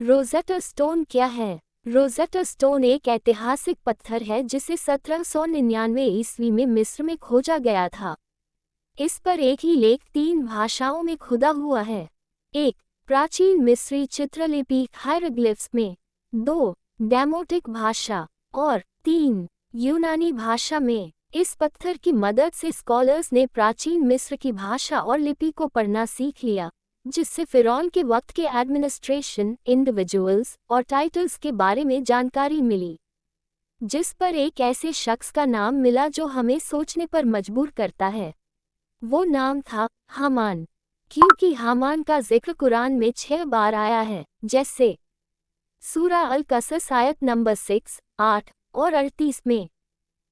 रोज़ेटा stone क्या है? रोज़ेटा stone एक ऐतिहासिक पत्थर है जिसे 1799 ईस्वी में मिस्र में खोजा गया था। इस पर एक ही लेख 3 भाषाओं में खुदा हुआ है। 1. प्राचीन मिस्री चित्रलिपि हायरोग्लिफ्स में। 2. डेमोटिक भाषा और 3. यूनानी भाषा में। इस पत्थर की मदद से स्कॉलर्स ने प्राचीन मिस्र की भाषा और लिपि को पढ़ना सीख लिया, जिससे फिरौन के वक्त के एडमिनिस्ट्रेशन, इंडिविजुअल्स और टाइटल्स के बारे में जानकारी मिली, जिस पर एक ऐसे शख्स का नाम मिला जो हमें सोचने पर मजबूर करता है। वो नाम था हामान। क्योंकि हामान का जिक्र कुरान में 6 बार आया है, जैसे सूरा अल कसस आयत नंबर 6, 8 और 38 में,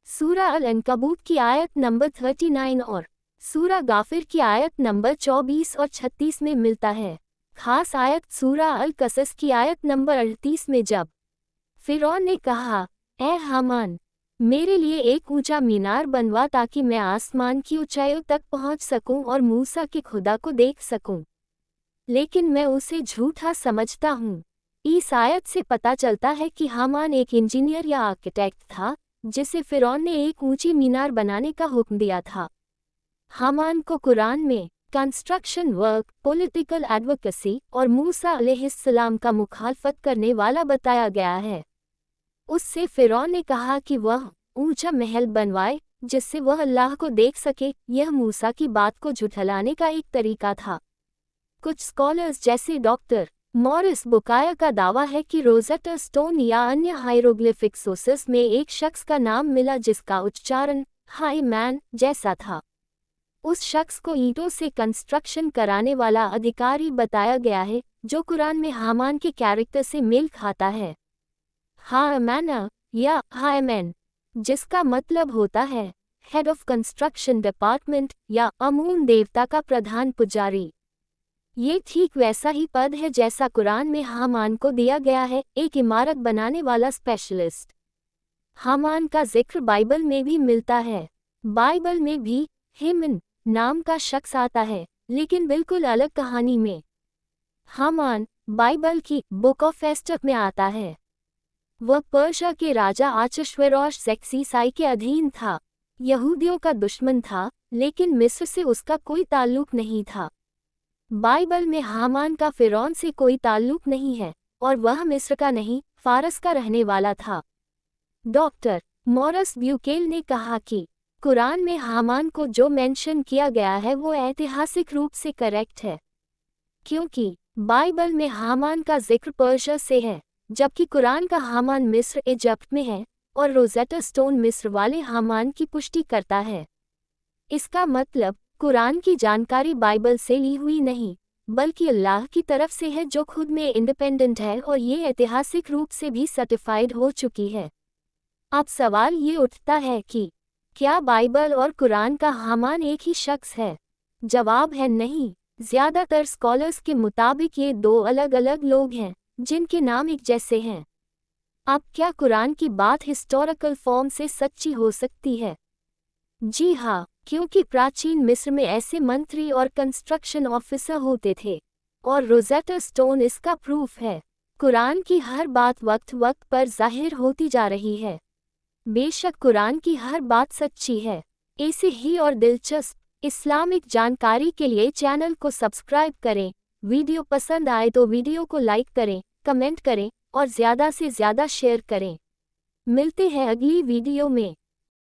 सूरा अल अनकबूत की आयत नंबर 39 और सूरा गाफिर की आयत नंबर 24 और 36 में मिलता है। खास आयत सूरा अल कसस की आयत नंबर 38 में, जब फिरौन ने कहा, ए हामान, मेरे लिए एक ऊंचा मीनार बनवा ताकि मैं आसमान की ऊंचाइयों तक पहुंच सकूं और मूसा के खुदा को देख सकूं, लेकिन मैं उसे झूठा समझता हूं। इस आयत से पता चलता है कि हामान एक इंजीनियर या आर्किटेक्ट था, जिसे फिरौन ने एक ऊंची मीनार बनाने का हुक्म दिया था। हामान को कुरान में कंस्ट्रक्शन वर्क, पॉलिटिकल एडवोकेसी और मूसा अलैहिस्सलाम का मुखालफत करने वाला बताया गया है। उससे फिरौन ने कहा कि वह ऊंचा महल बनवाए जिससे वह अल्लाह को देख सके। यह मूसा की बात को झुठलाने का एक तरीका था। कुछ स्कॉलर्स जैसे डॉक्टर मॉरिस बुकाया का दावा है कि रोज़ेटा स्टोन या अन्य हायरोग्लिफिक सोर्सेस में एक शख्स का नाम मिला जिसका उच्चारण हाई मैन जैसा था। उस शख्स को ईंटों से कंस्ट्रक्शन कराने वाला अधिकारी बताया गया है, जो कुरान में हामान के कैरेक्टर से मेल खाता है। हामैना या हायमैन, जिसका मतलब होता है हेड ऑफ कंस्ट्रक्शन डिपार्टमेंट या अमून देवता का प्रधान पुजारी। ये ठीक वैसा ही पद है जैसा कुरान में हामान को दिया गया है, एक इमारत बनाने वाला स्पेशलिस्ट। हामान का जिक्र बाइबल में भी मिलता है। बाइबल में भी हेमन नाम का शख्स आता है, लेकिन बिल्कुल अलग कहानी में। हामान बाइबल की बुक ऑफ एस्टर में आता है। वह पर्शिया के राजा आचश्वेरोश ज़ेक्सिसाई के अधीन था। यहूदियों का दुश्मन था, लेकिन मिस्र से उसका कोई ताल्लुक नहीं था। बाइबल में हामान का फिरौन से कोई ताल्लुक नहीं है और वह मिस्र का नहीं, फारस का रहने वाला था। डॉक्टर मॉरिस ब्यूकेल ने कहा कि कुरान में हामान को जो मेंशन किया गया है वो ऐतिहासिक रूप से करेक्ट है, क्योंकि बाइबल में हामान का जिक्र पर्शिया से है, जबकि कुरान का हामान मिस्र इजिप्ट में है और रोज़ेटा स्टोन मिस्र वाले हामान की पुष्टि करता है। इसका मतलब कुरान की जानकारी बाइबल से ली हुई नहीं, बल्कि अल्लाह की तरफ से है, जो खुद में इंडिपेंडेंट है और ये ऐतिहासिक रूप से भी सर्टिफाइड हो चुकी है। अब सवाल ये उठता है कि क्या बाइबल और कुरान का हामान एक ही शख्स है? जवाब है नहीं। ज़्यादातर स्कॉलर्स के मुताबिक ये 2 अलग अलग लोग हैं, जिनके नाम एक जैसे हैं। अब क्या कुरान की बात हिस्टोरिकल फॉर्म से सच्ची हो सकती है? जी हाँ, क्योंकि प्राचीन मिस्र में ऐसे मंत्री और कंस्ट्रक्शन ऑफिसर होते थे, और रोज़ेटा स्टोन इसका प्रूफ है। कुरान की हर बात वक्त वक्त पर जाहिर होती जा रही है। बेशक कुरान की हर बात सच्ची है। ऐसे ही और दिलचस्प इस्लामिक जानकारी के लिए चैनल को सब्सक्राइब करें। वीडियो पसंद आए तो वीडियो को लाइक करें, कमेंट करें और ज़्यादा से ज़्यादा शेयर करें। मिलते हैं अगली वीडियो में।